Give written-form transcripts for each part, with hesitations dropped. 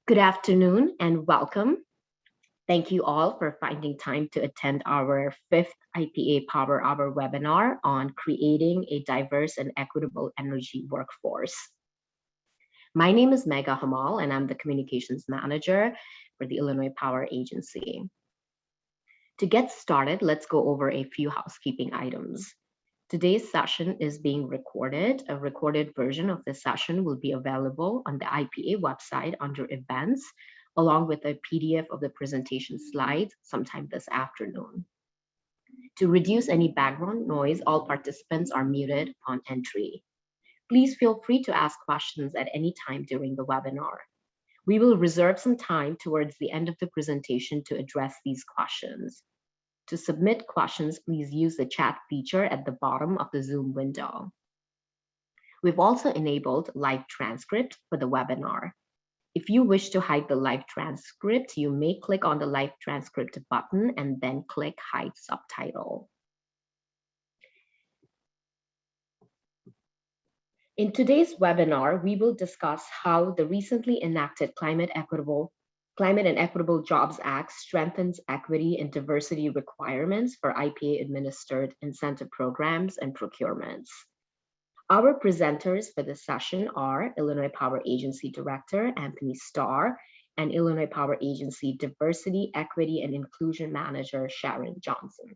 Good afternoon and welcome. Thank you all for finding time to attend our fifth IPA Power Hour webinar on creating a diverse and equitable energy workforce. My name is Megha Hamal and I'm the Communications Manager for the Illinois Power Agency. To get started, let's go over a few housekeeping items. Today's session is being recorded. A recorded version of this session will be available on the IPA website under Events, along with a PDF of the presentation slides sometime this afternoon. To reduce any background noise, all participants are muted upon entry. Please feel free to ask questions at any time during the webinar. We will reserve some time towards the end of the presentation to address these questions. To submit questions, please use the chat feature at the bottom of the Zoom window. We've also enabled live transcript for the webinar. If you wish to hide the live transcript, you may click on the live transcript button and then click hide subtitle. In today's webinar, we will discuss how the recently enacted Climate and Equitable Jobs Act strengthens equity and diversity requirements for IPA-administered incentive programs and procurements. Our presenters for this session are Illinois Power Agency Director Anthony Starr and Illinois Power Agency Diversity, Equity, and Inclusion Manager Sharon Johnson.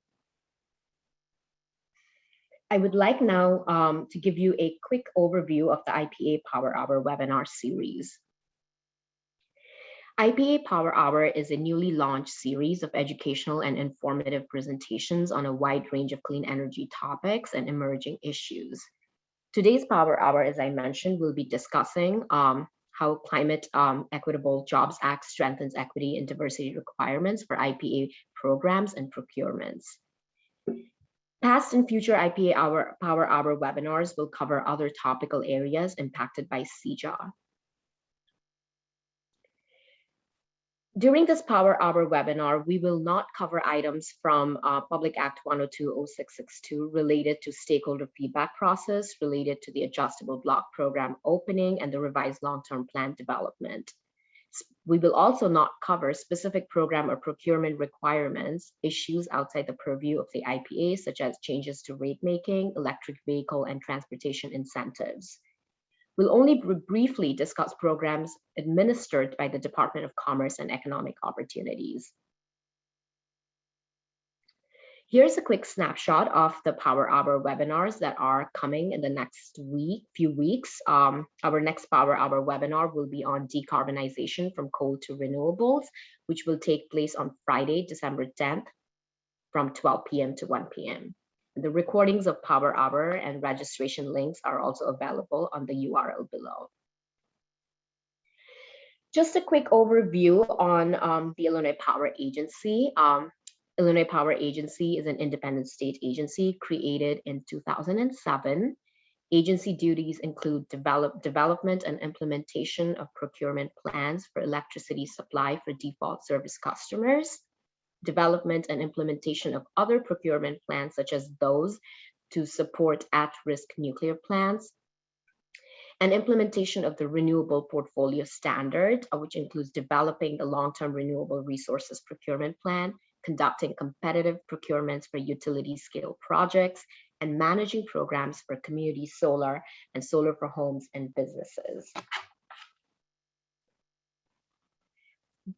I would like now to give you a quick overview of the IPA Power Hour webinar series. IPA Power Hour is a newly launched series of educational and informative presentations on a wide range of clean energy topics and emerging issues. Today's Power Hour, as I mentioned, will be discussing how Climate Equitable Jobs Act strengthens equity and diversity requirements for IPA programs and procurements. Past and future IPA Power Hour webinars will cover other topical areas impacted by CEJA. During this Power Hour webinar, we will not cover items from Public Act 102-0662 related to stakeholder feedback process, related to the adjustable block program opening and the revised long-term plan development. We will also not cover specific program or procurement requirements, issues outside the purview of the IPA, such as changes to rate making, electric vehicle, and transportation incentives. We'll only briefly discuss programs administered by the Department of Commerce and Economic Opportunities. Here's a quick snapshot of the Power Hour webinars that are coming in the next few weeks. Our next Power Hour webinar will be on decarbonization from coal to renewables, which will take place on Friday, December 10th from 12 p.m. to 1 p.m. The recordings of Power Hour and registration links are also available on the URL below. Just a quick overview on the Illinois Power Agency. Illinois Power Agency is an independent state agency created in 2007. Agency duties include development and implementation of procurement plans for electricity supply for default service customers, development and implementation of other procurement plans, such as those to support at-risk nuclear plants, and implementation of the renewable portfolio standard, which includes developing the long-term renewable resources procurement plan, conducting competitive procurements for utility scale projects, and managing programs for community solar and solar for homes and businesses.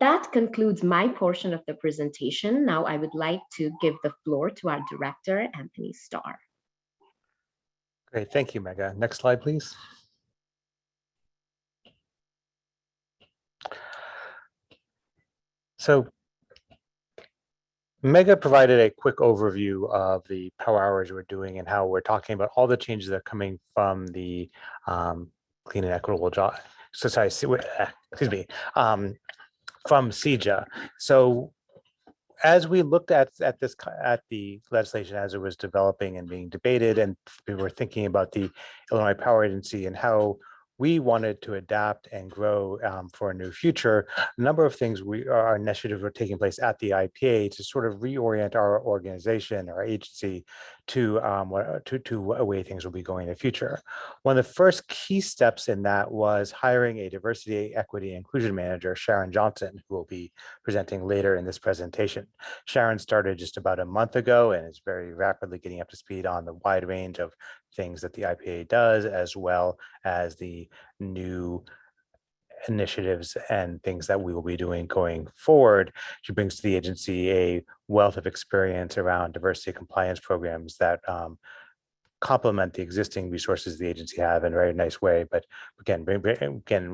That concludes my portion of the presentation. Now I would like to give the floor to our director, Anthony Starr. Great, thank you, Megha. Next slide, please. So Megha provided a quick overview of the Power Hours we're doing and how we're talking about all the changes that are coming from the Clean and Equitable Job Society, from CEJA. So as we looked at the legislation as it was developing and being debated, and we were thinking about the Illinois Power Agency and how we wanted to adapt and grow for a new future, a number of things our initiatives were taking place at the IPA to sort of reorient our organization, our agency, to a way things will be going in the future. One of the first key steps in that was hiring a diversity, equity, and inclusion manager, Sharon Johnson, who will be presenting later in this presentation. Sharon started just about a month ago and is very rapidly getting up to speed on the wide range of things that the IPA does, as well as the new initiatives and things that we will be doing going forward. She brings to the agency a wealth of experience around diversity compliance programs that complement the existing resources the agency have in a very nice way, but again,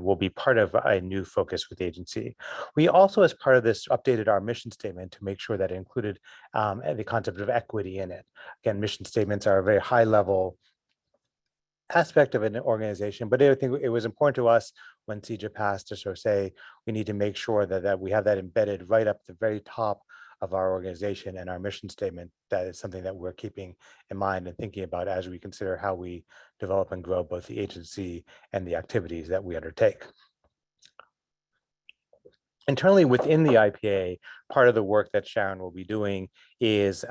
will be part of a new focus with the agency. We also, as part of this, updated our mission statement to make sure that it included the concept of equity in it. Again, mission statements are a very high level aspect of an organization, but I think it was important to us when CEJA passed to sort of say, we need to make sure that we have that embedded right up the very top of our organization and our mission statement. That is something that we're keeping in mind and thinking about as we consider how we develop and grow both the agency and the activities that we undertake. Internally within the IPA, part of the work that Sharon will be doing is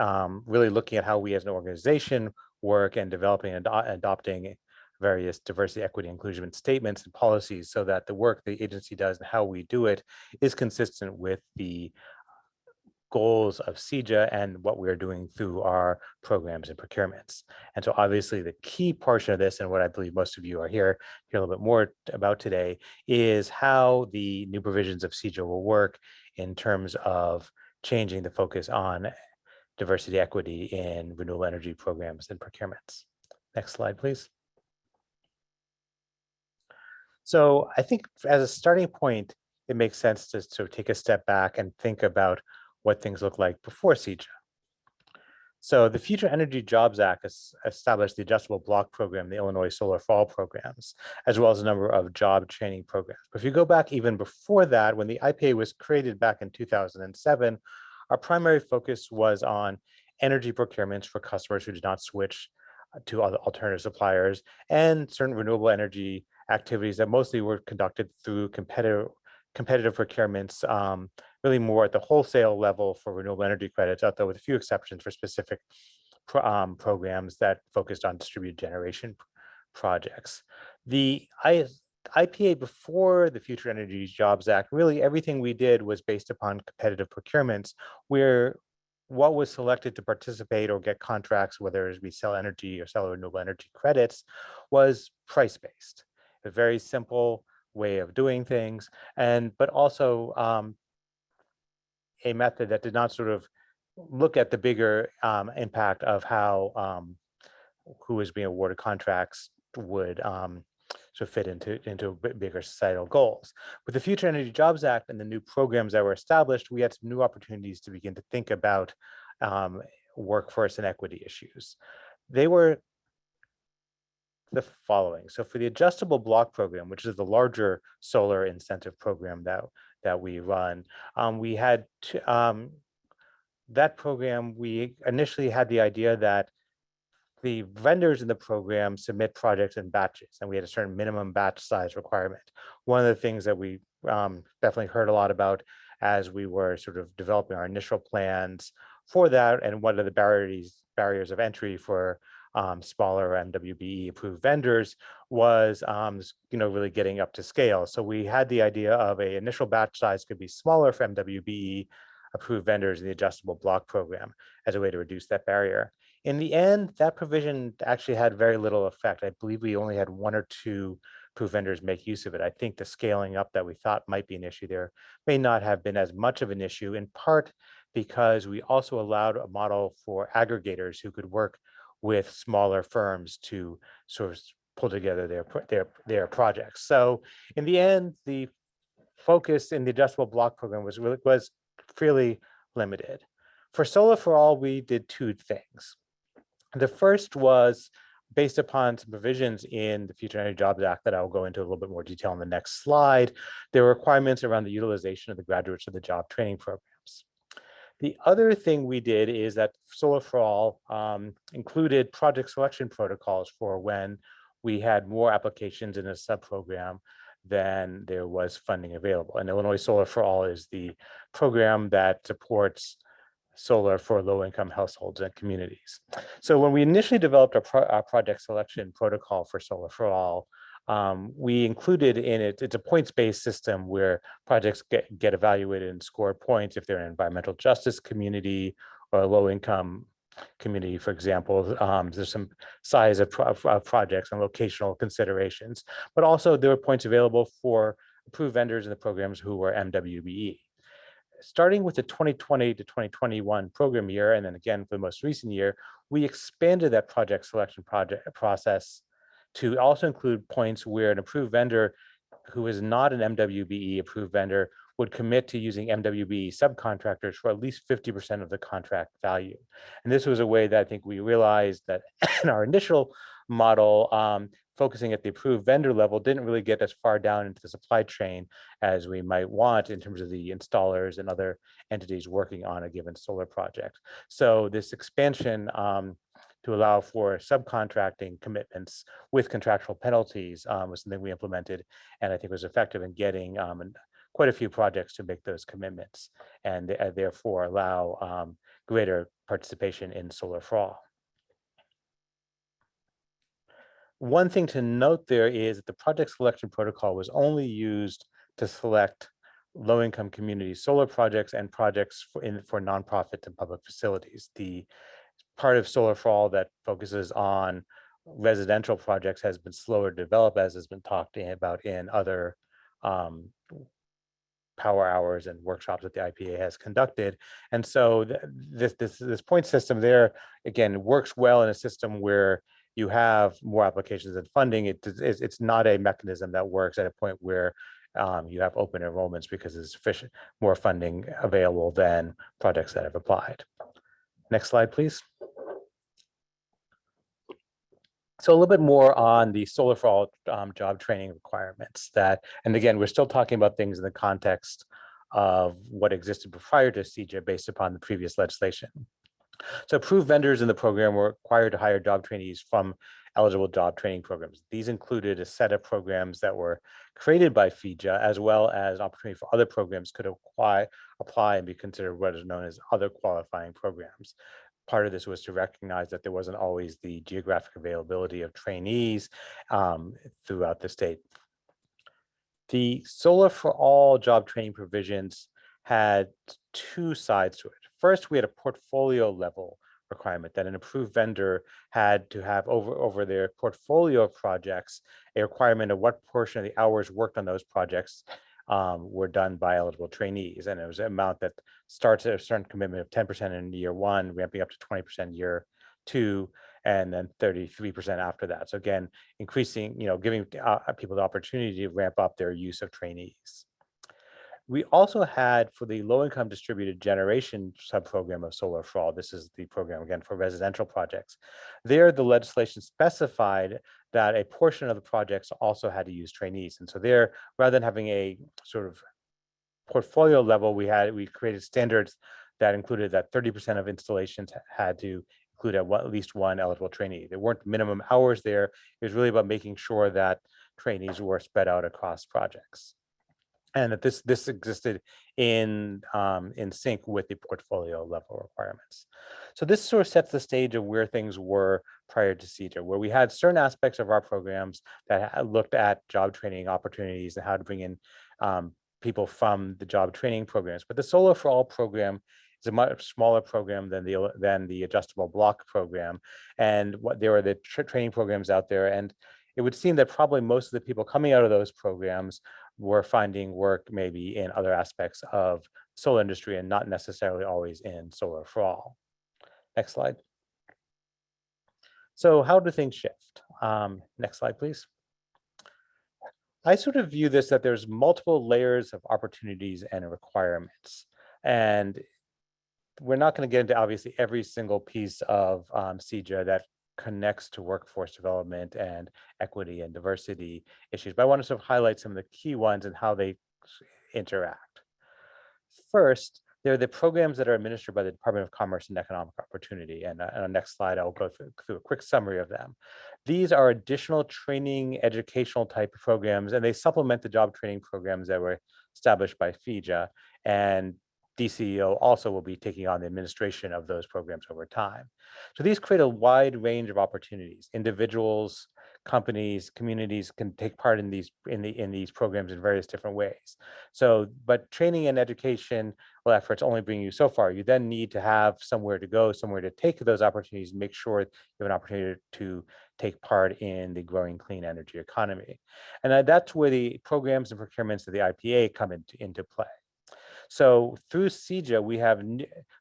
really looking at how we as an organization work and developing and adopting various diversity, equity, inclusion statements and policies so that the work the agency does and how we do it is consistent with the goals of CEJA and what we're doing through our programs and procurements. And so obviously the key portion of this, and what I believe most of you are here to hear a little bit more about today, is how the new provisions of CEJA will work in terms of changing the focus on diversity, equity in renewable energy programs and procurements. Next slide, please. So I think as a starting point, it makes sense to sort of take a step back and think about what things look like before CEJA. So the Future Energy Jobs Act has established the adjustable block program, the Illinois Solar Fall programs, as well as a number of job training programs. But if you go back even before that, when the IPA was created back in 2007, our primary focus was on energy procurements for customers who did not switch to other alternative suppliers and certain renewable energy activities that mostly were conducted through competitive procurements, really more at the wholesale level for renewable energy credits, out there with a few exceptions for specific programs that focused on distributed generation projects. The IPA before the Future Energy Jobs Act, really everything we did was based upon competitive procurements, where what was selected to participate or get contracts, whether we sell energy or sell renewable energy credits, was price-based. A very simple way of doing things, but also a method that did not sort of look at the bigger impact of how who was being awarded contracts would sort of fit into bigger societal goals. With the Future Energy Jobs Act and the new programs that were established, we had some new opportunities to begin to think about workforce and equity issues. They were the following. So for the adjustable block program, which is the larger solar incentive program that we run, we had that program. We initially had the idea that the vendors in the program submit projects in batches, and we had a certain minimum batch size requirement. One of the things that we definitely heard a lot about as we were sort of developing our initial plans for that, and what are the barriers of entry for smaller MWBE approved vendors was really getting up to scale. So we had the idea of a initial batch size could be smaller for MWBE approved vendors in the adjustable block program as a way to reduce that barrier. In the end, that provision actually had very little effect. I believe we only had one or two approved vendors make use of it. I think the scaling up that we thought might be an issue there may not have been as much of an issue, in part because we also allowed a model for aggregators who could work with smaller firms to sort of pull together their projects. So in the end, the focus in the adjustable block program was fairly limited. For Solar for All, we did two things. The first was based upon some provisions in the Future Energy Jobs Act that I'll go into a little bit more detail on the next slide. There were requirements around the utilization of the graduates of the job training programs. The other thing we did is that Solar for All included project selection protocols for when we had more applications in a sub-program than there was funding available. And Illinois Solar for All is the program that supports solar for low-income households and communities. So when we initially developed our project selection protocol for Solar for All, we included in it, it's a points-based system where projects get evaluated and score points if they're an environmental justice community or a low-income community, for example. There's some size of projects and locational considerations, but also there were points available for approved vendors in the programs who were MWBE. Starting with the 2020 to 2021 program year, and then again for the most recent year, we expanded that project selection process to also include points where an approved vendor who is not an MWBE approved vendor would commit to using MWBE subcontractors for at least 50% of the contract value. And this was a way that I think we realized that in our initial model, focusing at the approved vendor level didn't really get as far down into the supply chain as we might want in terms of the installers and other entities working on a given solar project. So this expansion to allow for subcontracting commitments with contractual penalties was something we implemented, and I think was effective in getting quite a few projects to make those commitments, and therefore allow greater participation in solar for all. One thing to note there is that the project selection protocol was only used to select low-income community solar projects and projects for nonprofit and public facilities. The part of Solar for All that focuses on residential projects has been slower to develop, as has been talked about in other power hours and workshops that the IPA has conducted. And so this point system there, again, works well in a system where you have more applications and funding. It's not a mechanism that works at a point where you have open enrollments because there's sufficient more funding available than projects that have applied. Next slide, please. So a little bit more on the Solar for All job training requirements that, and again, we're still talking about things in the context of what existed prior to CEJA based upon the previous legislation. So approved vendors in the program were required to hire job trainees from eligible job training programs. These included a set of programs that were created by FEJA, as well as an opportunity for other programs could apply and be considered what is known as other qualifying programs. Part of this was to recognize that there wasn't always the geographic availability of trainees throughout the state. The Solar for All job training provisions had two sides to it. First, we had a portfolio level requirement that an approved vendor had to have over their portfolio of projects, a requirement of what portion of the hours worked on those projects were done by eligible trainees. And it was an amount that starts at a certain commitment of 10% in year one, ramping up to 20% year two, and then 33% after that. So again, increasing, giving people the opportunity to ramp up their use of trainees. We also had, for the low-income distributed generation subprogram of Solar for All, this is the program, again, for residential projects. There, the legislation specified that a portion of the projects also had to use trainees. And so there, rather than having a sort of portfolio level, we created standards that included that 30% of installations had to include at least one eligible trainee. There weren't minimum hours there. It was really about making sure that trainees were spread out across projects, and that this existed in sync with the portfolio level requirements. So this sort of sets the stage of where things were prior to CEJA, where we had certain aspects of our programs that looked at job training opportunities and how to bring in people from the job training programs. But the Solar for All program is a much smaller program than the adjustable block program, and there were the training programs out there, and it would seem that probably most of the people coming out of those programs were finding work maybe in other aspects of the solar industry and not necessarily always in Solar for All. Next slide. So how do things shift? Next slide, please. I sort of view this that there's multiple layers of opportunities and requirements. And we're not going to get into obviously every single piece of CEJA that connects to workforce development and equity and diversity issues, but I want to sort of highlight some of the key ones and how they interact. First, there are the programs that are administered by the Department of Commerce and Economic Opportunity, and on the next slide, I'll go through a quick summary of them. These are additional training, educational type of programs, and they supplement the job training programs that were established by FEJA, and DCO also will be taking on the administration of those programs over time. So these create a wide range of opportunities. Individuals, companies, communities can take part in these programs in various different ways. So, but training and education efforts only bring you so far. You then need to have somewhere to go, somewhere to take those opportunities, and make sure you have an opportunity to take part in the growing clean energy economy. And that's where the programs and procurements of the IPA come into play. So through CEJA, we have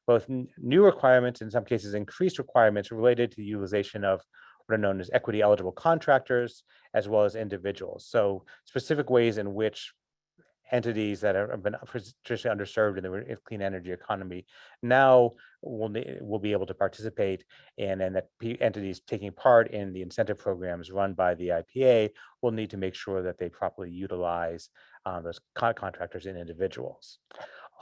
both new requirements, in some cases increased requirements related to the utilization of what are known as equity eligible contractors, as well as individuals. So specific ways in which entities that have been traditionally underserved in the clean energy economy now will be able to participate in, and that entities taking part in the incentive programs run by the IPA will need to make sure that they properly utilize those contractors and individuals.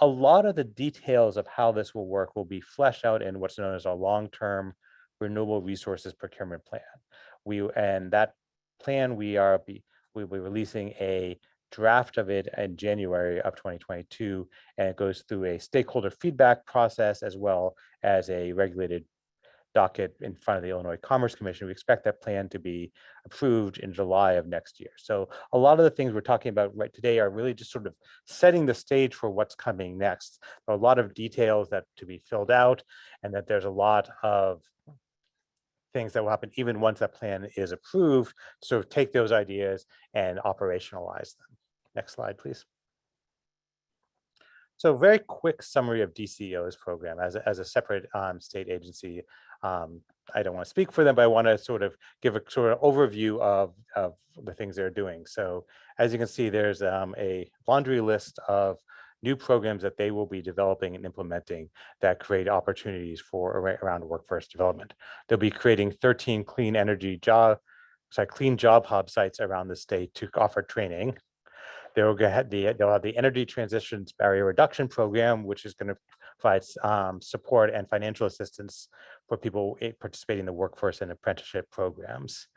A lot of the details of how this will work will be fleshed out in what's known as our long-term renewable resources procurement plan. And that plan we'll be releasing a draft of it in January of 2022, and it goes through a stakeholder feedback process as well as a regulated docket in front of the Illinois Commerce Commission. We expect that plan to be approved in July of next year. So a lot of the things we're talking about right today are really just sort of setting the stage for what's coming next. There are a lot of details that to be filled out, and that there's a lot of things that will happen even once that plan is approved, to sort of take those ideas and operationalize them. Next slide, please. So very quick summary of DCO's program as a separate state agency. I don't want to speak for them, but I want to sort of give a sort of overview of the things they're doing. So as you can see, there's a laundry list of new programs that they will be developing and implementing that create opportunities for around workforce development. They'll be creating 13 clean job hub sites around the state to offer training. They'll have the Energy Transitions Barrier Reduction Program, which is going to provide support and financial assistance for people participating in the workforce and apprenticeship programs.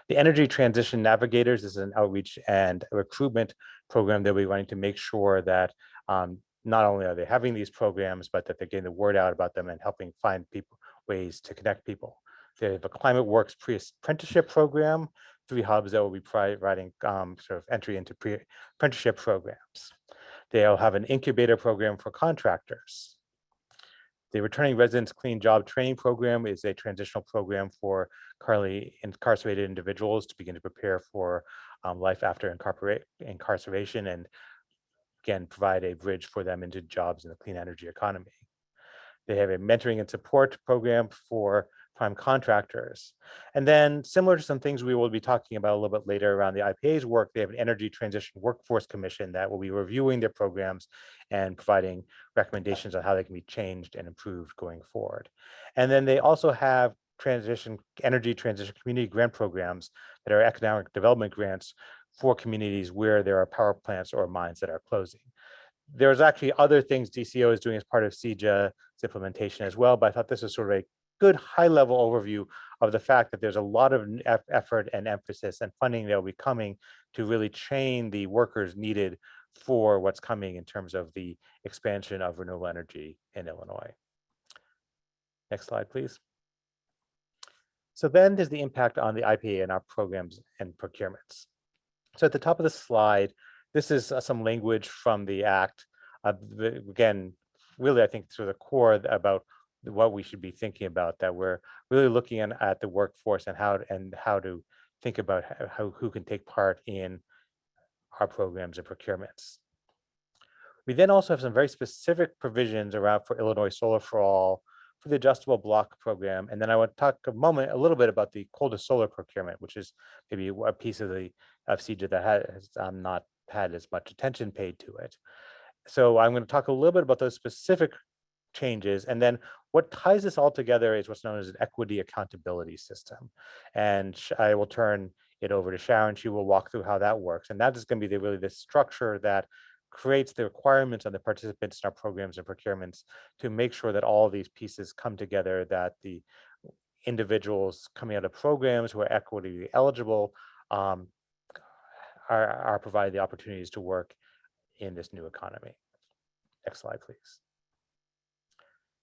The Energy Transition Navigators is an outreach and recruitment program that we're running to make sure that not only are they having these programs, but that they're getting the word out about them and helping find ways to connect people. They have a Climate Works pre-apprenticeship program, 3 hubs that will be providing sort of entry into apprenticeship programs. They'll have an incubator program for contractors. The Returning Residents Clean Job Training Program is a transitional program for currently incarcerated individuals to begin to prepare for life after incarceration, and again, provide a bridge for them into jobs in the clean energy economy. They have a mentoring and support program for prime contractors. And then similar to some things we will be talking about a little bit later around the IPA's work, they have an Energy Transition Workforce Commission that will be reviewing their programs and providing recommendations on how they can be changed and improved going forward. And then they also have energy transition community grant programs that are economic development grants for communities where there are power plants or mines that are closing. There's actually other things DCO is doing as part of CEJA's implementation as well, but I thought this was sort of a good high-level overview of the fact that there's a lot of effort and emphasis and funding that will be coming to really train the workers needed for what's coming in terms of the expansion of renewable energy in Illinois. Next slide, please. So then there's the impact on the IPA and our programs and procurements. So at the top of the slide, this is some language from the Act. Again, really, I think to the core about what we should be thinking about, that we're really looking at the workforce and how to think about who can take part in our programs and procurements. We then also have some very specific provisions around for Illinois Solar for All, for the adjustable block program. And then I want to talk a little bit about the coal to solar procurement, which is maybe a piece of CEJA that has not had as much attention paid to it. So I'm going to talk a little bit about those specific changes, and then what ties this all together is what's known as an equity accountability system. And I will turn it over to Sharon. She will walk through how that works, and that is going to be really the structure that creates the requirements on the participants in our programs and procurements to make sure that all of these pieces come together, that the individuals coming out of programs who are equity eligible are provided the opportunities to work in this new economy. Next slide, please.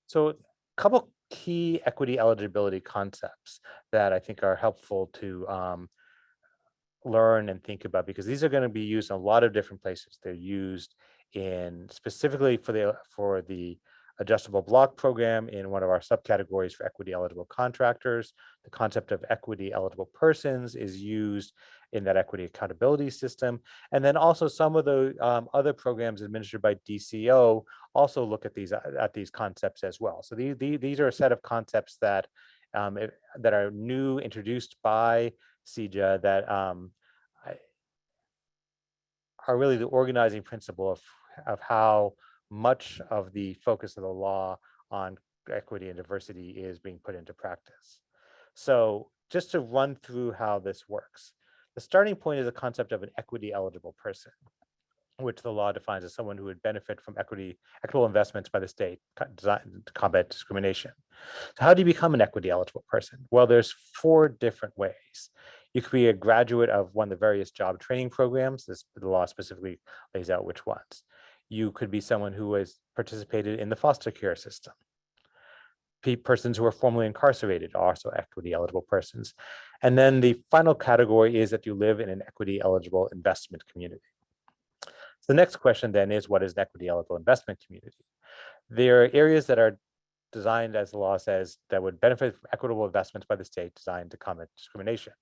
So a couple key equity eligibility concepts that I think are helpful to learn and think about, because these are going to be used in a lot of different places. They're used in specifically for the adjustable block program in one of our subcategories for equity eligible contractors. The concept of equity eligible persons is used in that equity accountability system. And then also some of the other programs administered by DCO also look at these concepts as well. So these are a set of concepts that that are new, introduced by CEJA, that are really the organizing principle of how much of the focus of the law on equity and diversity is being put into practice. So just to run through how this works, the starting point is the concept of an equity eligible person, which the law defines as someone who would benefit from equitable investments by the state designed to combat discrimination. So how do you become an equity eligible person? Well, there's 4 different ways. You could be a graduate of one of the various job training programs. The law specifically lays out which ones. You could be someone who has participated in the foster care system. Persons who are formerly incarcerated are also equity eligible persons. And then the final category is that you live in an equity eligible investment community. So the next question then is, what is an equity eligible investment community? There are areas that are designed, as the law says, that would benefit from equitable investments by the state designed to combat discrimination.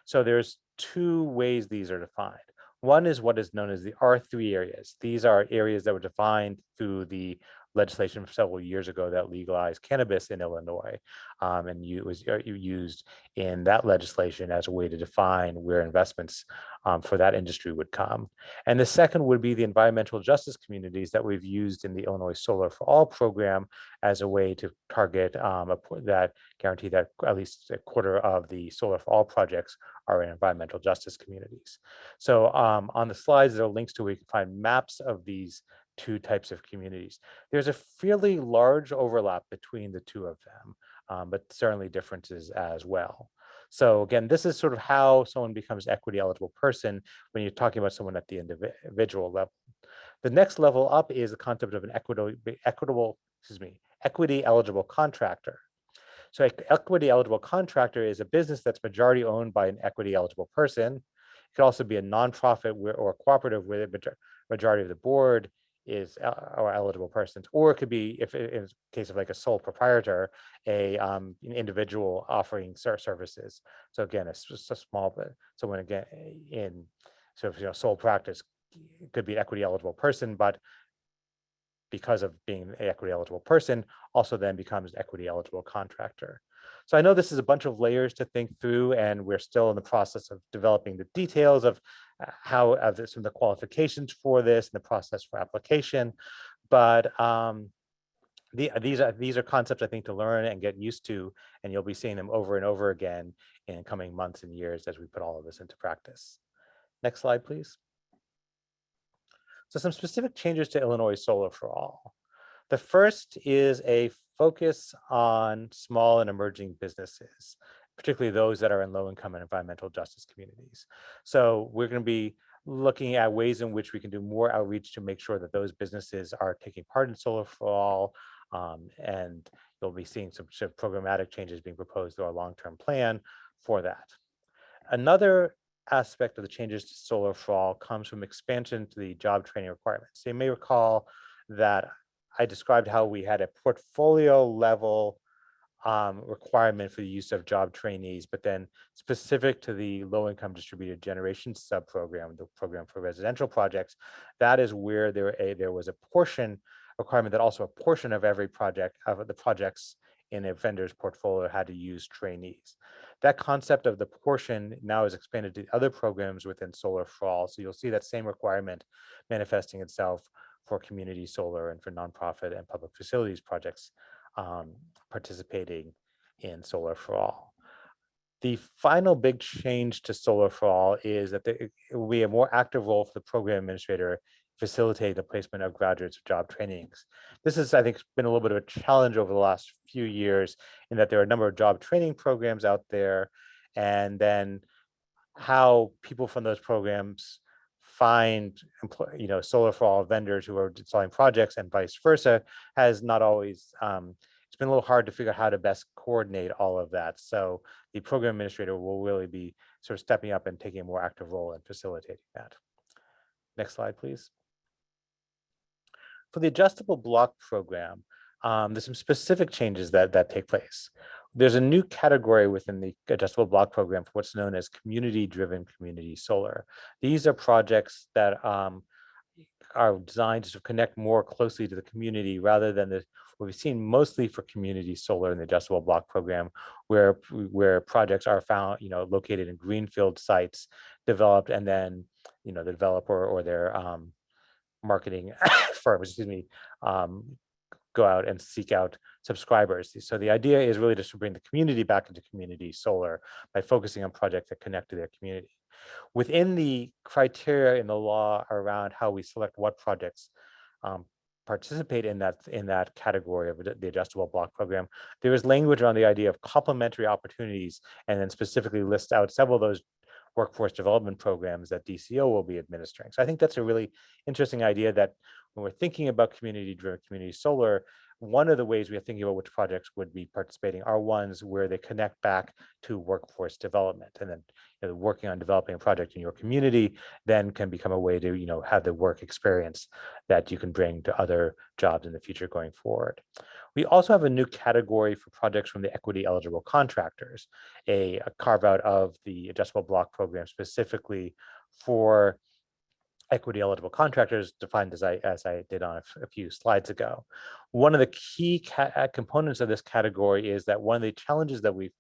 So there's 2 ways these are defined. One is what is known as the R3 areas. These are areas that were defined through the legislation from several years ago that legalized cannabis in Illinois, and was used in that legislation as a way to define where investments for that industry would come. And the second would be the environmental justice communities that we've used in the Illinois Solar for All program as a way to target that guarantee that at least a quarter of the Solar for All projects are in environmental justice communities. So on the slides, there are links to where you can find maps of these 2 types of communities. There's a fairly large overlap between the 2 of them, but certainly differences as well. So again, this is sort of how someone becomes an equity eligible person when you're talking about someone at the individual level. The next level up is the concept of an equity eligible contractor. So an equity eligible contractor is a business that's majority owned by an equity eligible person. It could also be a nonprofit or a cooperative where the majority of the board are eligible persons, or it could be, if in the case of like a sole proprietor, an individual offering services. So again, it's just a small bit. So when again in sole practice, it could be an equity eligible person, but because of being an equity eligible person, also then becomes an equity eligible contractor. So I know this is a bunch of layers to think through, and we're still in the process of developing the details of how some of the qualifications for this and the process for application. But these are concepts I think to learn and get used to, and you'll be seeing them over and over again in coming months and years as we put all of this into practice. Next slide, please. So some specific changes to Illinois Solar for All. The first is a focus on small and emerging businesses, particularly those that are in low-income and environmental justice communities. So we're going to be looking at ways in which we can do more outreach to make sure that those businesses are taking part in Solar for All, and you'll be seeing some programmatic changes being proposed through our long-term plan for that. Another aspect of the changes to Solar for All comes from expansion to the job training requirements. So you may recall that I described how we had a portfolio level requirement for the use of job trainees, but then specific to the low-income distributed generation sub-program, the program for residential projects, that is where there was a portion requirement that also a portion of every project, of the projects in a vendor's portfolio, had to use trainees. That concept of the portion now is expanded to other programs within Solar for All. So you'll see that same requirement manifesting itself for community solar and for nonprofit and public facilities projects participating in Solar for All. The final big change to Solar for All is that it will be a more active role for the program administrator, facilitate the placement of graduates of job trainings. This has, I think, been a little bit of a challenge over the last few years in that there are a number of job training programs out there, and then how people from those programs find solar for all vendors who are installing projects and vice versa has not always, it's been a little hard to figure out how to best coordinate all of that. So the program administrator will really be sort of stepping up and taking a more active role in facilitating that. Next slide, please. For the adjustable block program, there's some specific changes that take place. There's a new category within the adjustable block program for what's known as community-driven community solar. These are projects that are designed to connect more closely to the community rather than what we've seen mostly for community solar in the adjustable block program, where projects are found, located in greenfield sites developed, and then, the developer or their marketing firm, go out and seek out subscribers. So the idea is really just to bring the community back into community solar by focusing on projects that connect to their community. Within the criteria in the law around how we select what projects participate in that category of the adjustable block program, there is language around the idea of complementary opportunities, and then specifically list out several of those workforce development programs that DCO will be administering. So I think that's a really interesting idea, that when we're thinking about community-driven community solar, one of the ways we're thinking about which projects would be participating are ones where they connect back to workforce development, and then working on developing a project in your community then can become a way to have the work experience that you can bring to other jobs in the future going forward. We also have a new category for projects from the equity eligible contractors, a carve out of the adjustable block program specifically for equity eligible contractors, defined as I did on a few slides ago. One of the key components of this category is that one of the challenges that we've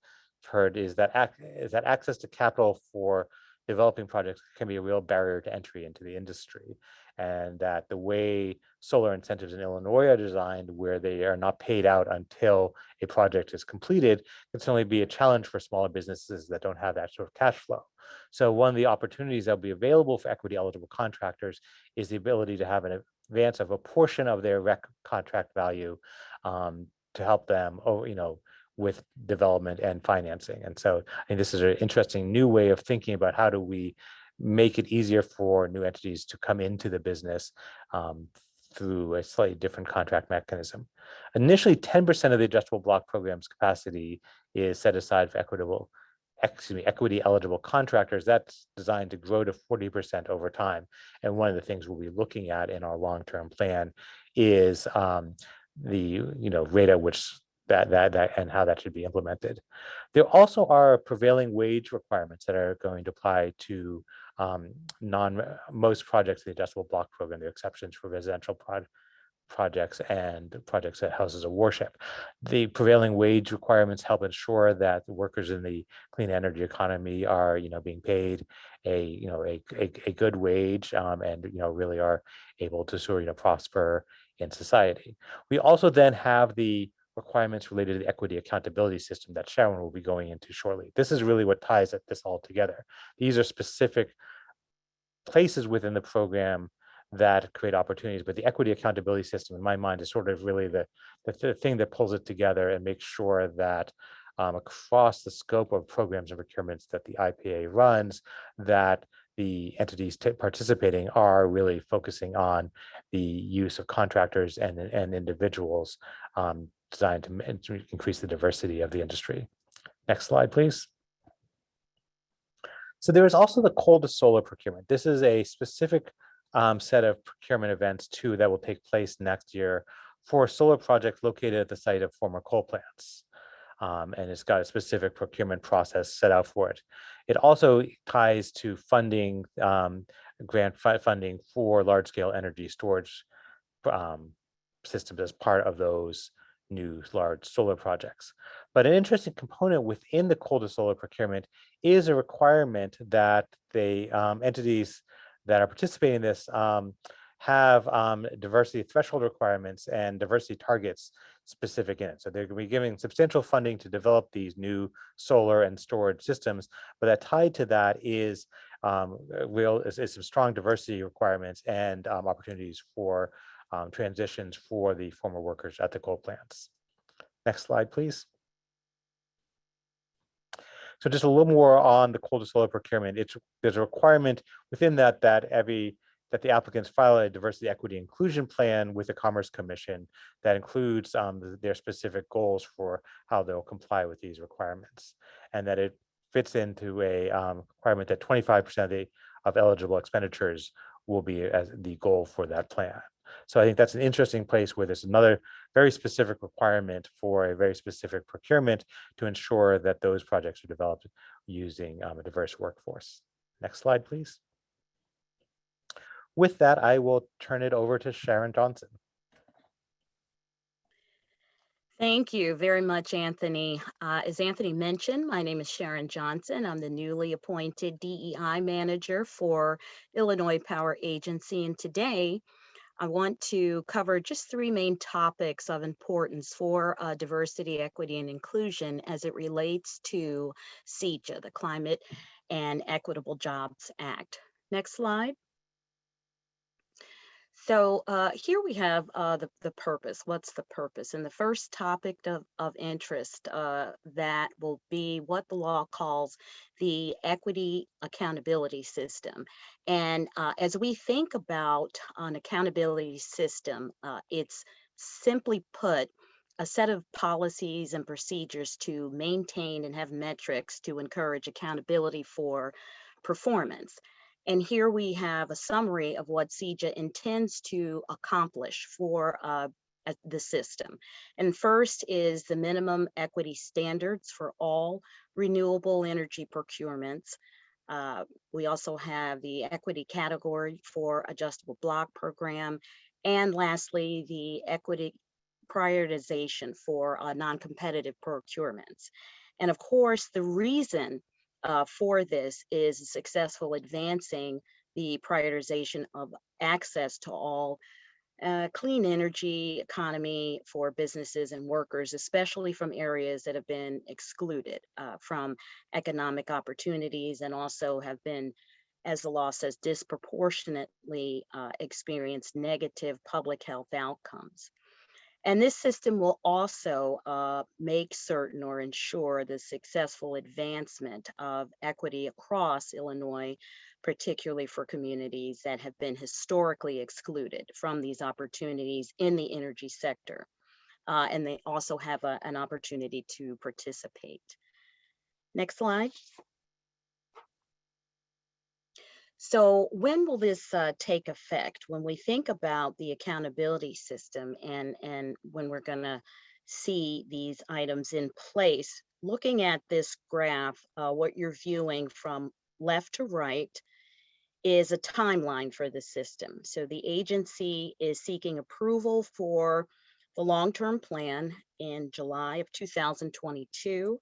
heard is that access to capital for developing projects can be a real barrier to entry into the industry, and that the way solar incentives in Illinois are designed, where they are not paid out until a project is completed, can certainly be a challenge for smaller businesses that don't have that sort of cash flow. So one of the opportunities that will be available for equity eligible contractors is the ability to have an advance of a portion of their contract value to help them, with development and financing. And so I think this is an interesting new way of thinking about how do we make it easier for new entities to come into the business through a slightly different contract mechanism. Initially, 10% of the adjustable block program's capacity is set aside for equity eligible contractors. That's designed to grow to 40% over time. And one of the things we'll be looking at in our long-term plan is the rate at which that and how that should be implemented. There also are prevailing wage requirements that are going to apply to most projects in the adjustable block program. There are exceptions for residential projects and projects at houses of worship. The prevailing wage requirements help ensure that the workers in the clean energy economy are being paid a good wage, and really are able to sort of prosper in society. We also then have the requirements related to the equity accountability system that Sharon will be going into shortly. This is really what ties this all together. These are specific places within the program that create opportunities, but the equity accountability system, in my mind, is sort of really the thing that pulls it together and makes sure that across the scope of programs and procurements that the IPA runs, that the entities participating are really focusing on the use of contractors and individuals designed to increase the diversity of the industry. Next slide, please. So there is also the coal to solar procurement. This is a specific set of procurement events too that will take place next year for a solar project located at the site of former coal plants. And it's got a specific procurement process set out for it. It also ties to funding, grant funding for large-scale energy storage systems as part of those new large solar projects. But an interesting component within the coal to solar procurement is a requirement that the entities that are participating in this have diversity threshold requirements and diversity targets specific in it. So they're going to be giving substantial funding to develop these new solar and storage systems, but that tied to that is some strong diversity requirements and opportunities for transitions for the former workers at the coal plants. Next slide, please. So just a little more on the coal to solar procurement. There's a requirement within that that the applicants file a diversity, equity, inclusion plan with the Commerce Commission that includes their specific goals for how they'll comply with these requirements, and that it fits into a requirement that 25% of eligible expenditures will be as the goal for that plan. So I think that's an interesting place where there's another very specific requirement for a very specific procurement to ensure that those projects are developed using a diverse workforce. Next slide, please. With that, I will turn it over to Sharon Johnson. Thank you very much, Anthony. As Anthony mentioned, my name is Sharon Johnson. I'm the newly appointed DEI manager for Illinois Power Agency. And today, I want to cover just three main topics of importance for diversity, equity, and inclusion as it relates to CEJA, the Climate and Equitable Jobs Act. Next slide. So here we have the purpose. What's the purpose? And the first topic of interest that will be what the law calls the equity accountability system. And as we think about an accountability system, it's simply put a set of policies and procedures to maintain and have metrics to encourage accountability for performance. And here we have a summary of what CEJA intends to accomplish for the system. And first is the minimum equity standards for all renewable energy procurements. We also have the equity category for adjustable block program. And lastly, the equity prioritization for non-competitive procurements. And of course, the reason for this is successful advancing the prioritization of access to all clean energy economy for businesses and workers, especially from areas that have been excluded from economic opportunities and also have been, as the law says, disproportionately experienced negative public health outcomes. And this system will also make certain or ensure the successful advancement of equity across Illinois, particularly for communities that have been historically excluded from these opportunities in the energy sector. And they also have an opportunity to participate. Next slide. So when will this take effect? When we think about the accountability system and when we're going to see these items in place, looking at this graph, what you're viewing from left to right is a timeline for the system. So the agency is seeking approval for the long-term plan in July of 2022.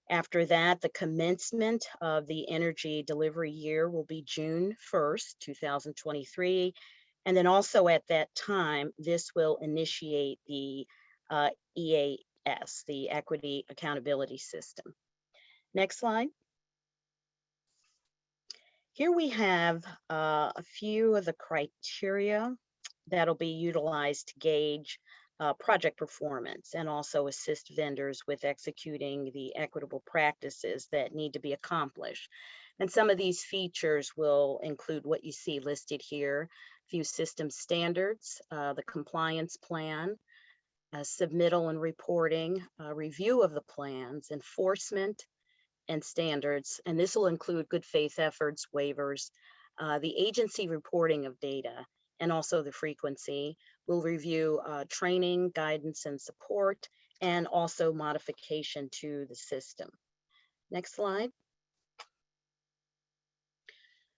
After that, the commencement of the energy delivery year will be June 1st, 2023. And then also at that time, this will initiate the EAS, the Equity Accountability System. Next slide. Here we have a few of the criteria that'll be utilized to gauge project performance and also assist vendors with executing the equitable practices that need to be accomplished. And some of these features will include what you see listed here: a few system standards, the compliance plan, submittal and reporting, review of the plans, enforcement and standards. And this will include good faith efforts, waivers, the agency reporting of data, and also the frequency. We'll review training, guidance, and support, and also modification to the system. Next slide.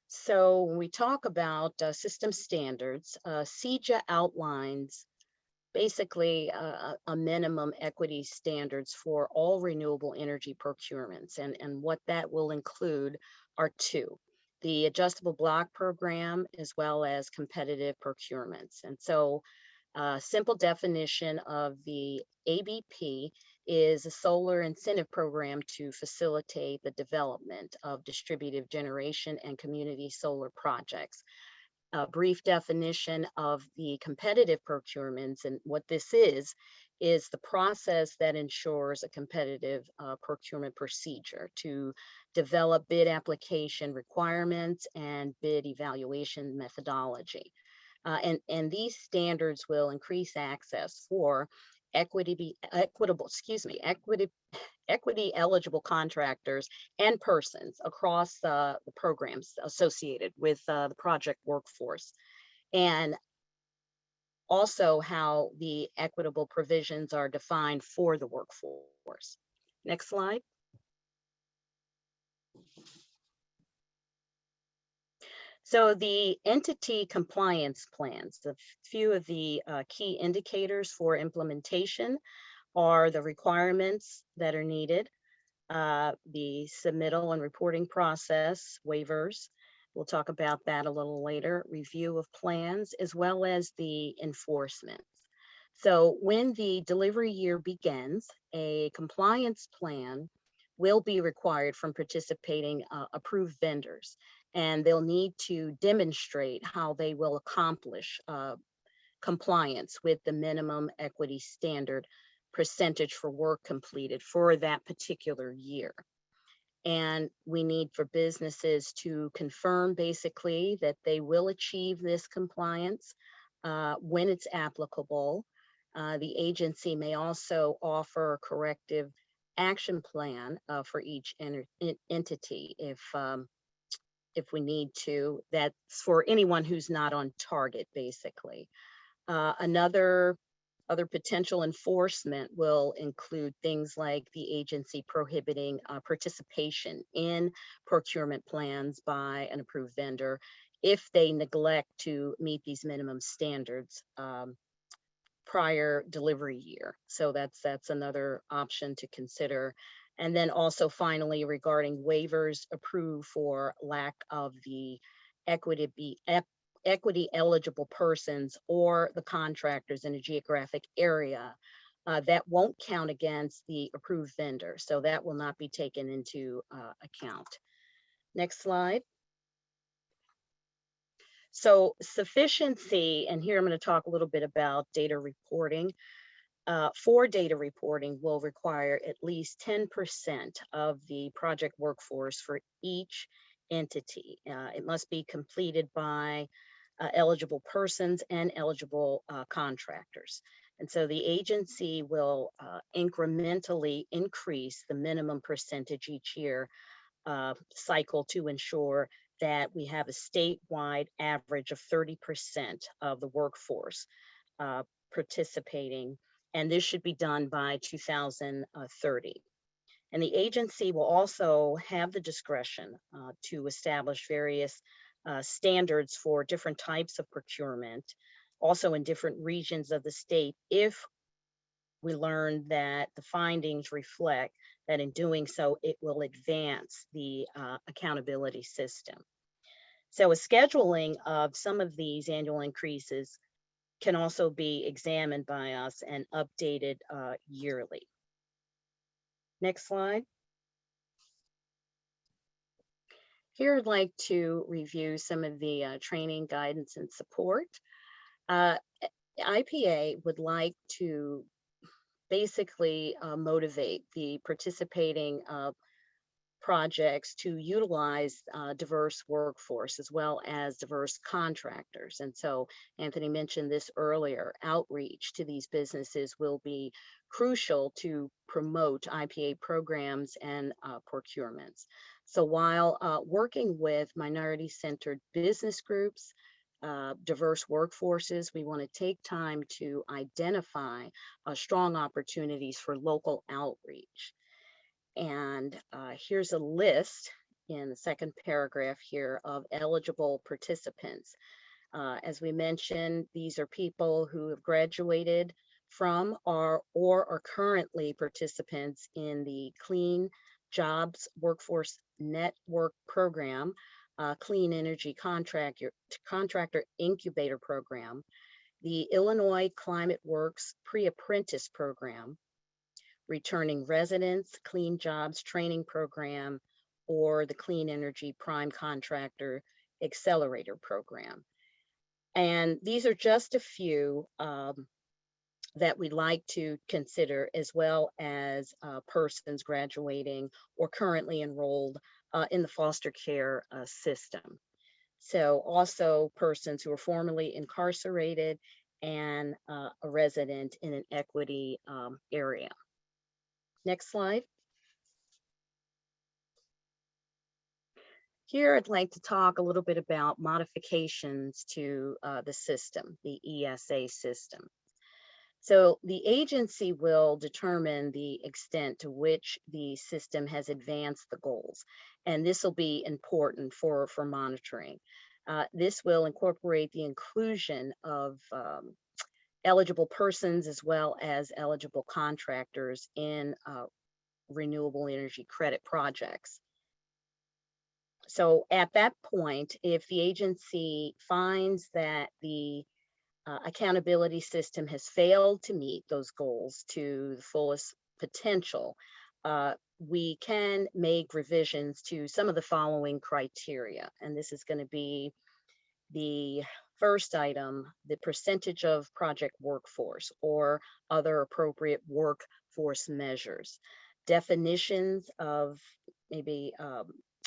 So when we talk about system standards, CEJA outlines basically a minimum equity standards for all renewable energy procurements. And what that will include are two: the adjustable block program as well as competitive procurements. And so simple definition of the ABP is a solar incentive program to facilitate the development of distributed generation and community solar projects. a brief definition of the competitive procurements, and what this is the process that ensures a competitive procurement procedure to develop bid application requirements and bid evaluation methodology. And these standards will increase access for equity eligible contractors and persons across the programs associated with the project workforce, and also how the equitable provisions are defined for the workforce. Next slide. So the entity compliance plans, a few of the key indicators for implementation are the requirements that are needed, the submittal and reporting process, waivers. We'll talk about that a little later, review of plans, as well as the enforcement. So when the delivery year begins, a compliance plan will be required from participating approved vendors, and they'll need to demonstrate how they will accomplish compliance with the minimum equity standard percentage for work completed for that particular year. And we need for businesses to confirm basically that they will achieve this compliance when it's applicable. The agency may also offer a corrective action plan for each entity if we need to. That's for anyone who's not on target, basically. Other potential enforcement will include things like the agency prohibiting participation in procurement plans by an approved vendor if they neglect to meet these minimum standards prior delivery year. So that's another option to consider. And then also finally, regarding waivers approved for lack of the equity eligible persons or the contractors in a geographic area, that won't count against the approved vendor. So that will not be taken into account. Next slide. So sufficiency, and here I'm going to talk a little bit about data reporting. For data reporting will require at least 10% of the project workforce for each entity. It must be completed by eligible persons and eligible contractors. And so the agency will incrementally increase the minimum percentage each year cycle to ensure that we have a statewide average of 30% of the workforce participating, and this should be done by 2030. And the agency will also have the discretion to establish various standards for different types of procurement, also in different regions of the state, if we learn that the findings reflect that in doing so, it will advance the accountability system. So a scheduling of some of these annual increases can also be examined by us and updated yearly. Next slide. Here I'd like to review some of the training, guidance, and support. IPA would like to basically motivate the participating projects to utilize diverse workforce as well as diverse contractors. And so Anthony mentioned this earlier, outreach to these businesses will be crucial to promote IPA programs and procurements. So while working with minority-centered business groups, diverse workforces, we want to take time to identify strong opportunities for local outreach. And here's a list in the second paragraph here of eligible participants. As we mentioned, these are people who have graduated from or are currently participants in the Clean Jobs Workforce Network Program, Clean Energy Contractor Incubator Program, the Illinois Climate Works Pre-Apprentice Program, Returning Residents Clean Jobs Training Program, or the Clean Energy Prime Contractor Accelerator Program. And these are just a few that we'd like to consider, as well as persons graduating or currently enrolled in the foster care system. So also persons who are formerly incarcerated and a resident in an equity area. Next slide. Here, I'd like to talk a little bit about modifications to the system, the ESA system. So the agency will determine the extent to which the system has advanced the goals, and this will be important for monitoring. This will incorporate the inclusion of eligible persons as well as eligible contractors in renewable energy credit projects. So at that point, if the agency finds that the accountability system has failed to meet those goals to the fullest potential, we can make revisions to some of the following criteria. And this is going to be the first item, the percentage of project workforce or other appropriate workforce measures, definitions of maybe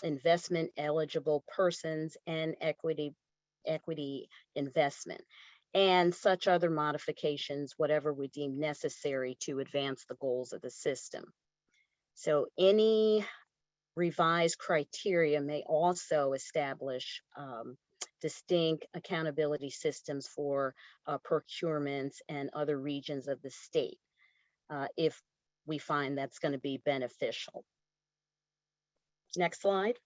investment eligible persons and equity investment, and such other modifications, whatever we deem necessary to advance the goals of the system. So any revised criteria may also establish distinct accountability systems for procurements and other regions of the state, if we find that's going to be beneficial. Next slide.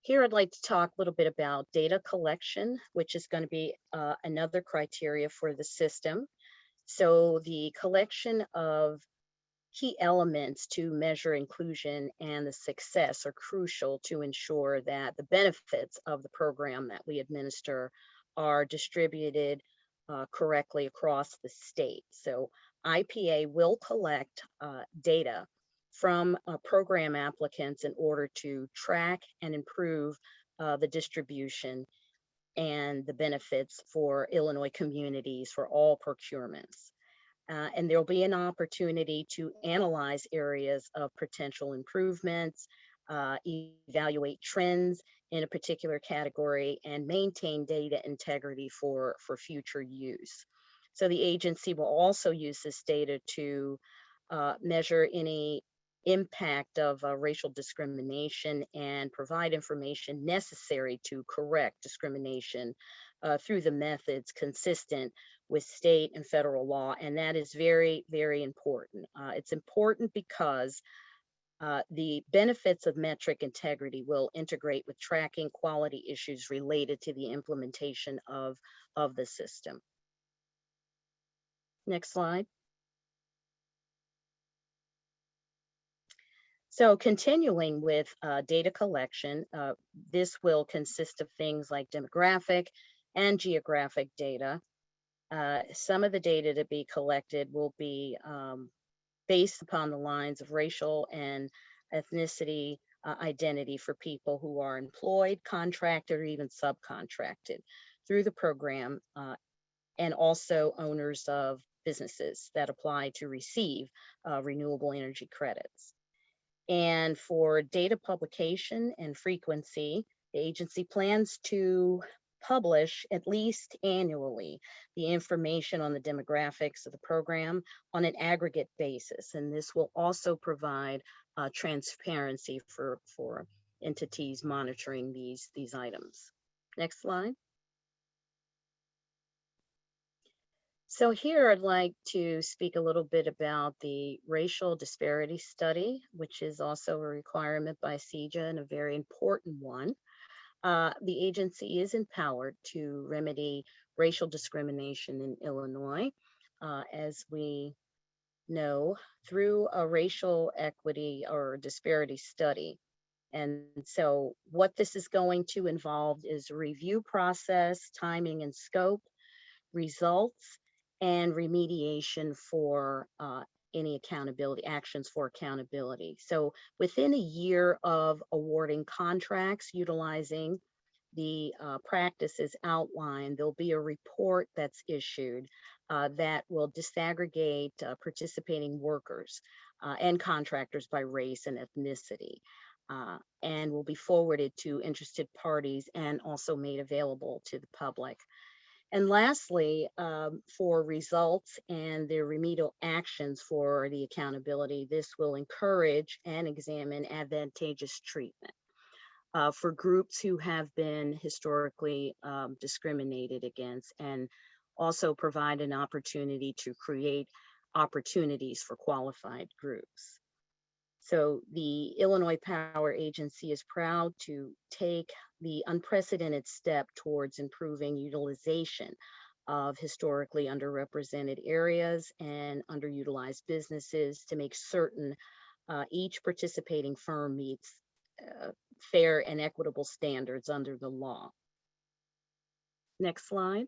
Here, I'd like to talk a little bit about data collection, which is going to be another criteria for the system. So the collection of key elements to measure inclusion and the success are crucial to ensure that the benefits of the program that we administer are distributed correctly across the state. So IPA will collect data from program applicants in order to track and improve the distribution and the benefits for Illinois communities for all procurements. And there'll be an opportunity to analyze areas of potential improvements, evaluate trends in a particular category, and maintain data integrity for future use. So the agency will also use this data to measure any impact of racial discrimination and provide information necessary to correct discrimination through the methods consistent with state and federal law. And that is very, very important. It's important because the benefits of metric integrity will integrate with tracking quality issues related to the implementation of the system. Next slide. So continuing with data collection, this will consist of things like demographic and geographic data. Some of the data to be collected will be based upon the lines of racial and ethnicity identity for people who are employed, contracted, or even subcontracted through the program, and also owners of businesses that apply to receive renewable energy credits. And for data publication and frequency, the agency plans to publish at least annually the information on the demographics of the program on an aggregate basis. And this will also provide transparency for entities monitoring these items. Next slide. So here I'd like to speak a little bit about the racial disparity study, which is also a requirement by CEJA and a very important one. The agency is empowered to remedy racial discrimination in Illinois, as we know, through a racial equity or disparity study. And so what this is going to involve is a review process, timing and scope, results, and remediation for any accountability actions for accountability. So within a year of awarding contracts utilizing the practices outlined, there'll be a report that's issued that will disaggregate participating workers and contractors by race and ethnicity, and will be forwarded to interested parties and also made available to the public. And lastly, for results and the remedial actions for the accountability, this will encourage and examine advantageous treatment for groups who have been historically discriminated against, and also provide an opportunity to create opportunities for qualified groups. So the Illinois Power Agency is proud to take the unprecedented step towards improving utilization of historically underrepresented areas and underutilized businesses to make certain each participating firm meets fair and equitable standards under the law. Next slide.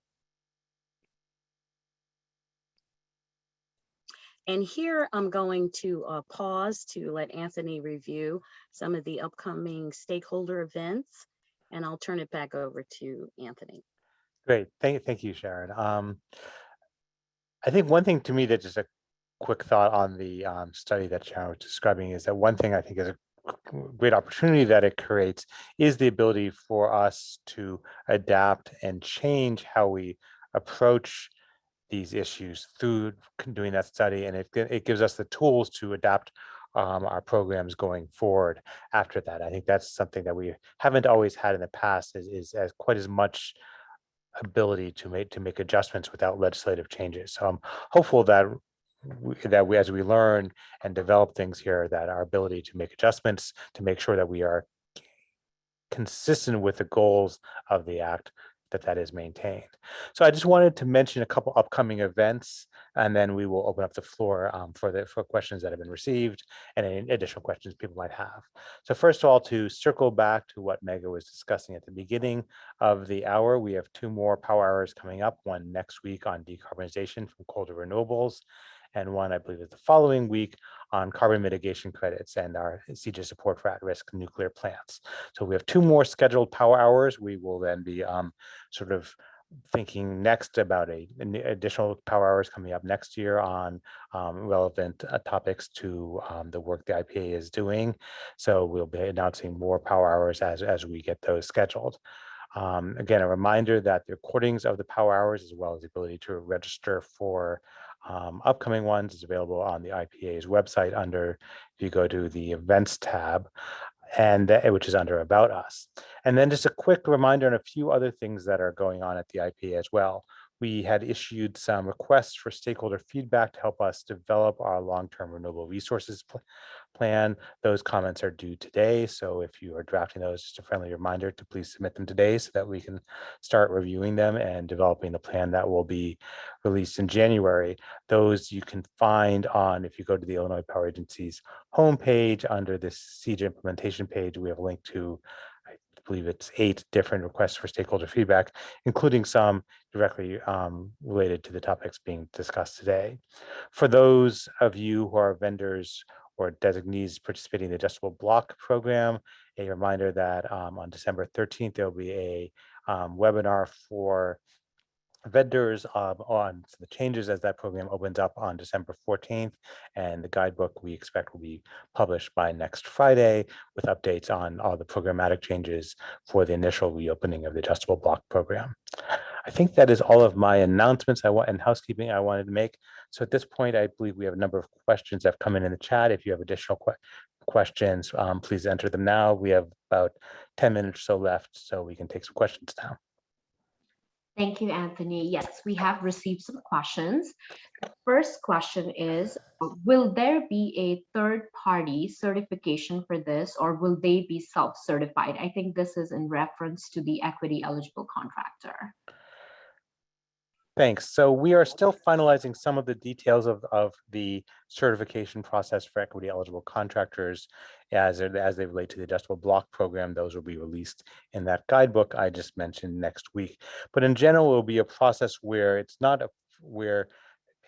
And here I'm going to pause to let Anthony review some of the upcoming stakeholder events, and I'll turn it back over to Anthony. Great, thank you, Sharon. I think one thing to me that just a quick thought on the study that Sharon was describing is that one thing I think is a great opportunity that it creates is the ability for us to adapt and change how we approach these issues through doing that study, and it gives us the tools to adapt our programs going forward after that. I think that's something that we haven't always had in the past, is as quite as much ability to make adjustments without legislative changes. So I'm hopeful that we as we learn and develop things here, that our ability to make adjustments to make sure that we are consistent with the goals of the act, that is maintained. So I just wanted to mention a couple upcoming events, and then we will open up the floor for questions that have been received and any additional questions people might have. So first of all, to circle back to what Mega was discussing at the beginning of the hour, we have 2 more power hours coming up, one next week on decarbonization from coal to renewables, and one, I believe, is the following week on carbon mitigation credits and our CJ support for at-risk nuclear plants. So we have 2 more scheduled power hours. We will then be sort of thinking next about additional power hours coming up next year on relevant topics to the work the IPA is doing. So we'll be announcing more power hours as we get those scheduled. Again, a reminder that the recordings of the power hours, as well as the ability to register for upcoming ones, is available on the IPA's website under, if you go to the events tab, and which is under About Us. And then just a quick reminder on a few other things that are going on at the IPA as well. We had issued some requests for stakeholder feedback to help us develop our long-term renewable resources plan. Those comments are due today. So if you are drafting those, just a friendly reminder to please submit them today so that we can start reviewing them and developing the plan that will be released in January. Those you can find on, if you go to the Illinois Power Agency's homepage under this CJ implementation page, we have a link to, I believe it's 8 different requests for stakeholder feedback, including some directly related to the topics being discussed today. For those of you who are vendors or designees participating in the Adjustable Block Program, a reminder that on December 13th, there will be a webinar for vendors on the changes as that program opens up on December 14th, and the guidebook we expect will be published by next Friday with updates on all the programmatic changes for the initial reopening of the Adjustable Block Program. I think that is all of my announcements and housekeeping I wanted to make. So at this point, I believe we have a number of questions that have come in the chat. If you have additional questions, please enter them now. We have about 10 minutes or so left, so we can take some questions now. Thank you, Anthony. Yes, we have received some questions. The first question is, will there be a third-party certification for this, or will they be self-certified? I think this is in reference to the equity eligible contractor. Thanks. So we are still finalizing some of the details of the certification process for equity eligible contractors as they relate to the Adjustable Block Program. Those will be released in that guidebook I just mentioned next week. But in general, it will be a process where it's not where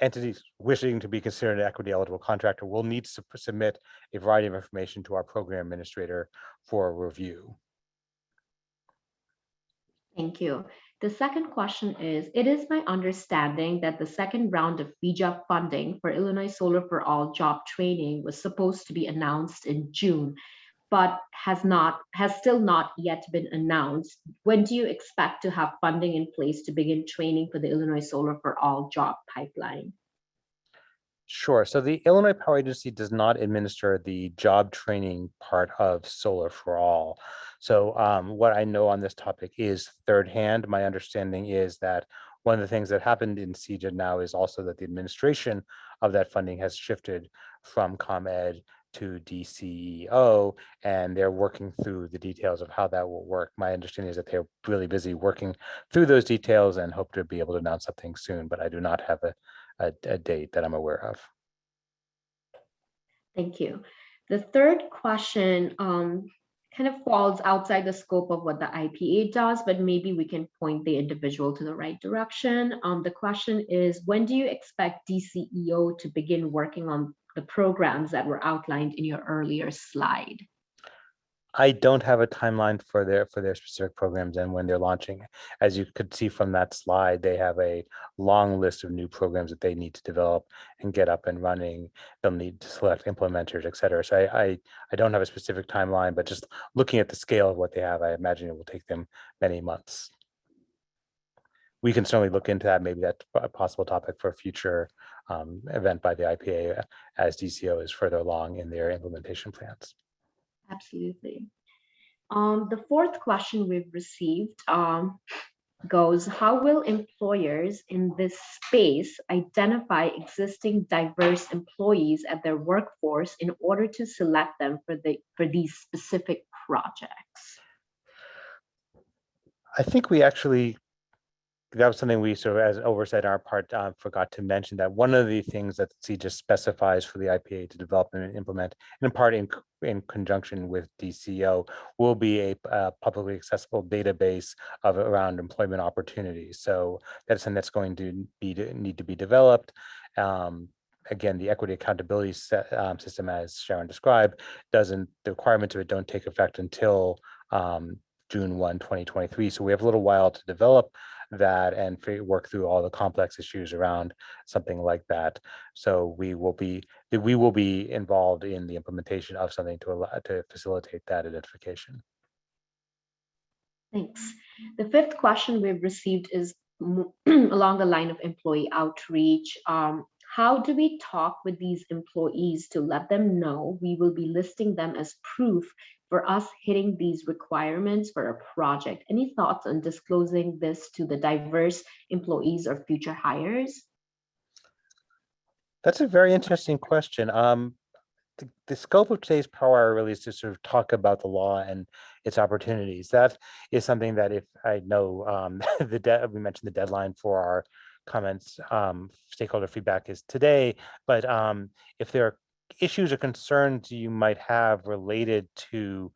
entities wishing to be considered an equity eligible contractor will need to submit a variety of information to our program administrator for review. Thank you. The second question is, it is my understanding that the second round of VJA funding for Illinois Solar for All job training was supposed to be announced in June, but has still not yet been announced. When do you expect to have funding in place to begin training for the Illinois Solar for All job pipeline? Sure. So the Illinois Power Agency does not administer the job training part of Solar for All. So what I know on this topic is third hand. My understanding is that one of the things that happened in CJA now is also that the administration of that funding has shifted from ComEd to DCEO, and they're working through the details of how that will work. My understanding is that they're really busy working through those details and hope to be able to announce something soon, but I do not have a date that I'm aware of. Thank you. The third question kind of falls outside the scope of what the IPA does, but maybe we can point the individual to the right direction. The question is, when do you expect DCEO to begin working on the programs that were outlined in your earlier slide? I don't have a timeline for their specific programs and when they're launching. As you could see from that slide, they have a long list of new programs that they need to develop and get up and running. They'll need to select implementers, et cetera. So I don't have a specific timeline, but just looking at the scale of what they have, I imagine it will take them many months. We can certainly look into that. Maybe that's a possible topic for a future event by the IPA as DCO is further along in their implementation plans. Absolutely. The fourth question we've received goes, how will employers in this space identify existing diverse employees at their workforce in order to select them for these specific projects? I think we actually, that was something we sort of, as oversight on our part, forgot to mention that one of the things that CJA specifies for the IPA to develop and implement, and in part in conjunction with DCO, will be a publicly accessible database of around employment opportunities. So that's something that's going to need to be developed. Again, the equity accountability system, as Sharon described, the requirements of it don't take effect until June 1, 2023. So we have a little while to develop that and work through all the complex issues around something like that. So we will be involved in the implementation of something to facilitate that identification. Thanks. The fifth question we've received is along the line of employee outreach. How do we talk with these employees to let them know we will be listing them as proof for us hitting these requirements for a project? Any thoughts on disclosing this to the diverse employees or future hires? That's a very interesting question. The scope of today's Power Hour really is to sort of talk about the law and its opportunities. That is something that, if I know we mentioned the deadline for our comments, stakeholder feedback is today, but if there are issues or concerns you might have related to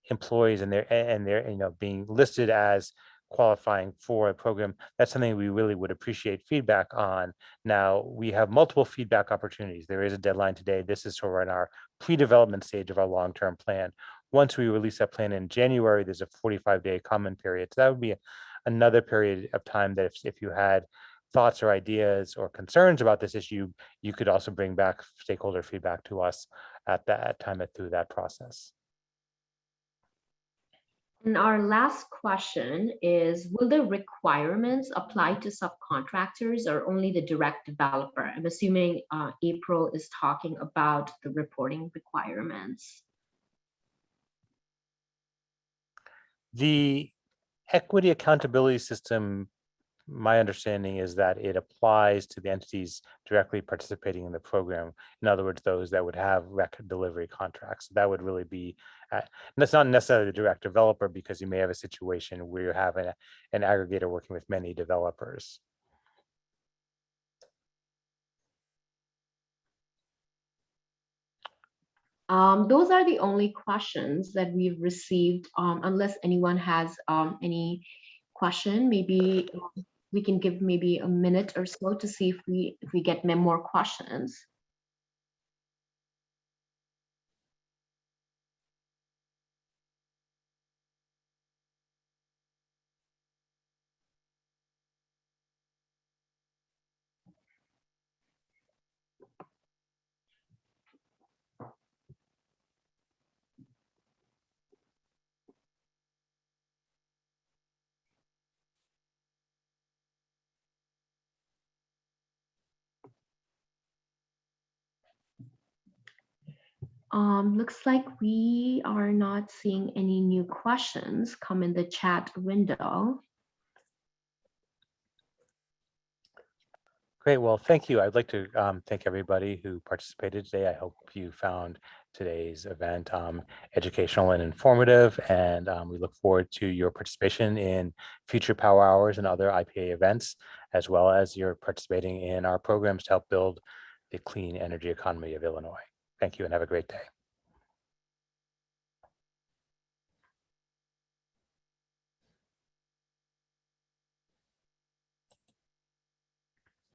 employees and their being listed as qualifying for a program, that's something we really would appreciate feedback on. Now, we have multiple feedback opportunities. There is a deadline today. This is sort of in our pre-development stage of our long-term plan. Once we release that plan in January, there's a 45-day comment period. So that would be another period of time that if you had thoughts or ideas or concerns about this issue, you could also bring back stakeholder feedback to us at that time through that process. And our last question is, will the requirements apply to subcontractors or only the direct developer? I'm assuming April is talking about the reporting requirements. The equity accountability system, my understanding is that it applies to the entities directly participating in the program. In other words, those that would have record delivery contracts. That would really be, and that's not necessarily the direct developer, because you may have a situation where you have an aggregator working with many developers. Those are the only questions that we've received, unless anyone has any question, maybe we can give maybe a minute or so to see if we get more questions. Looks like we are not seeing any new questions come in the chat window. Great. Well, thank you. I'd like to thank everybody who participated today. I hope you found today's event educational and informative, and we look forward to your participation in future Power Hours and other IPA events, as well as your participating in our programs to help build the clean energy economy of Illinois. Thank you and have a great day.